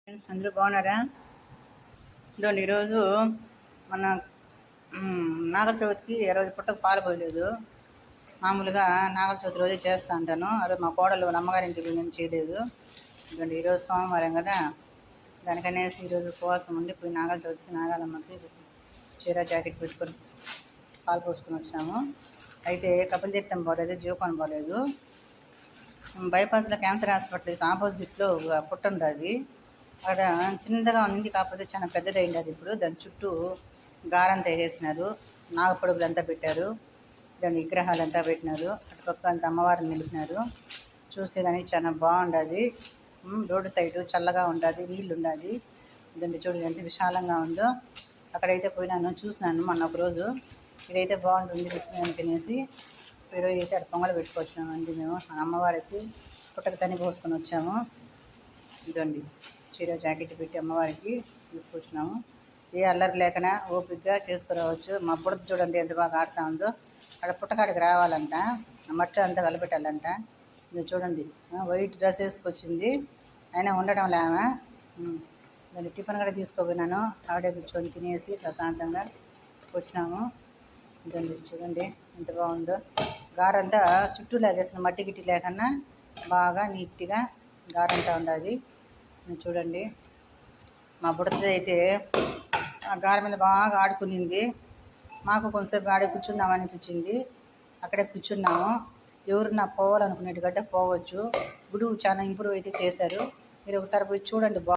Friends అందరూ బాగున్నారా? ఇదిగోండి ఈరోజు మన నాగల చవితికి ఏ రోజు పుట్టకు పాలు పోయలేదు. మామూలుగా నాగల చవితి రోజే చేస్తూ ఉంటాను. అదే మా కోడలు వాళ్ళ అమ్మగారింటికి నేను చేయలేదు. ఇదిగోండి ఈరోజు సోమవారం కదా, దానికనేసి ఈరోజు ఉపవాసం ఉండి పోయి నాగల చవితికి నాగాలమ్మకి చీర జాకెట్ పెట్టుకొని పాలు పోసుకొని వచ్చినాము. అయితే కపిలతీర్థం పోలేదు, జీవకోన పోలేదు. బైపాస్లో క్యాన్సర్ హాస్పిటల్ ఆపోజిట్లో పుట్ట ఉండదు. అక్కడ చిన్నగా ఉంది, కాకపోతే చాలా పెద్దదైంది. అది ఇప్పుడు దాని చుట్టూ గారంతా వేసేసినారు, నాగపొడుగులు అంతా పెట్టారు, దాని విగ్రహాలంతా పెట్టినారు. అటుపక్క అంత అమ్మవారిని నిలిపినారు. చూసేదానికి చాలా బాగుండదు. రోడ్డు సైడు చల్లగా ఉంటుంది, నీళ్ళు ఉండాలి. దాన్ని చూడండి ఎంత విశాలంగా ఉందో. అక్కడైతే పోయినాను, చూసినాను మొన్న ఒకరోజు. ఇదైతే బాగుంటుంది అనుకునేసి ఈరోజు అయితే అక్కడ పొంగలు పెట్టుకొచ్చినామండి. మేము అమ్మవారికి పుట్టక తని పోసుకొని వచ్చాము. ఇదండి చీర జాకెట్ పెట్టి అమ్మవారికి తీసుకొచ్చినాము. ఏ అల్లరి లేకనా ఓపికగా చేసుకురావచ్చు. మా బుడత చూడండి ఎంత బాగా ఆడుతూ ఉందో. అక్కడ పుట్టకాడికి రావాలంట, మట్టి అంతా కలపెట్టాలంట. ఇది చూడండి, వైట్ డ్రెస్ వేసుకొచ్చింది, అయినా ఉండడం లేమా. దాన్ని టిఫిన్ కూడా తీసుకోపోయినాను. ఆవిడే కూర్చొని తినేసి ప్రశాంతంగా వచ్చినాము. ఇదండి చూడండి ఎంత బాగుందో. గారంతా చుట్టూ లాగేసిన మట్టి గిట్టి లేకన్నా బాగా నీట్గా గారంతా ఉండాలి. చూడండి మా బుడతది అయితే ఆ గార మీద బాగా ఆడుకునింది. మాకు కొంతసేపు ఆడే కూర్చుందామనిపించింది. అక్కడే కూర్చున్నాము. ఎవరున్నా పోవాలనుకునేట్టుగంటే పోవచ్చు. గుడి చాలా ఇంప్రూవ్ అయితే చేశారు. మీరు ఒకసారి పోయి చూడండి.